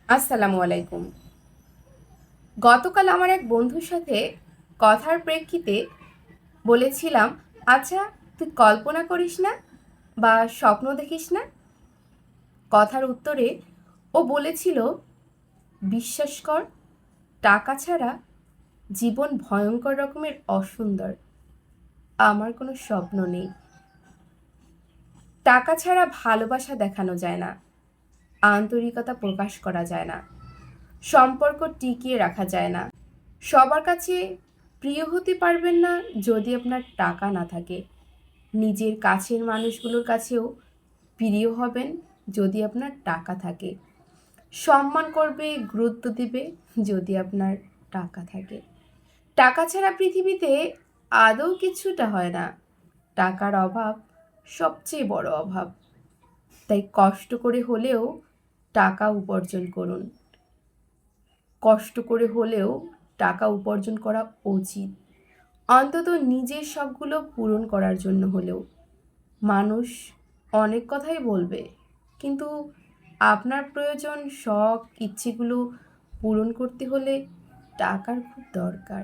আসসালামু আলাইকুম। গতকাল আমার এক বন্ধুর সাথে কথার প্রেক্ষিতে বলেছিলাম, আচ্ছা তুই কল্পনা করিস না বা স্বপ্ন দেখিস না? কথার উত্তরে ও বলেছিল, বিশ্বাস কর, টাকা ছাড়া জীবন ভয়ঙ্কর রকমের অসুন্দর। আমার কোনো স্বপ্ন নেই। টাকা ছাড়া ভালোবাসা দেখানো যায় না, আন্তরিকতা প্রকাশ করা যায় না, সম্পর্ক টিকিয়ে রাখা যায় না। সবার কাছে প্রিয় হতে পারবেন না যদি আপনার টাকা না থাকে। নিজের কাছের মানুষগুলোর কাছেও প্রিয় হবেন যদি আপনার টাকা থাকে। সম্মান করবে, গুরুত্ব দিবে যদি আপনার টাকা থাকে। টাকা ছাড়া পৃথিবীতে আদৌ কিছুটা হয় না। টাকার অভাব সবচেয়ে বড় অভাব। তাই কষ্ট করে হলেও টাকা উপার্জন করুন। কষ্ট করে হলেও টাকা উপার্জন করা উচিত, অন্তত নিজের শখগুলো পূরণ করার জন্য হলেও। মানুষ অনেক কথাই বলবে, কিন্তু আপনার প্রয়োজন, শখ, ইচ্ছেগুলো পূরণ করতে হলে টাকার খুব দরকার।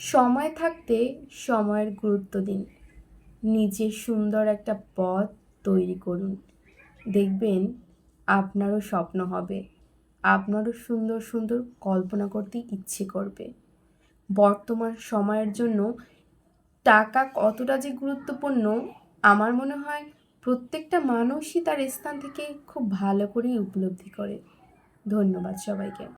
সময় থাকতে সময়ের গুরুত্ব দিন। নিজের সুন্দর একটা পথ তৈরি করুন। দেখবেন আপনারও স্বপ্ন হবে, আপনারও সুন্দর সুন্দর কল্পনা করতে ইচ্ছে করবে। বর্তমান সময়ের জন্য টাকা কতটা যে গুরুত্বপূর্ণ, আমার মনে হয় প্রত্যেকটা মানুষই তার স্থান থেকে খুব ভালো করেই উপলব্ধি করে। ধন্যবাদ সবাইকে।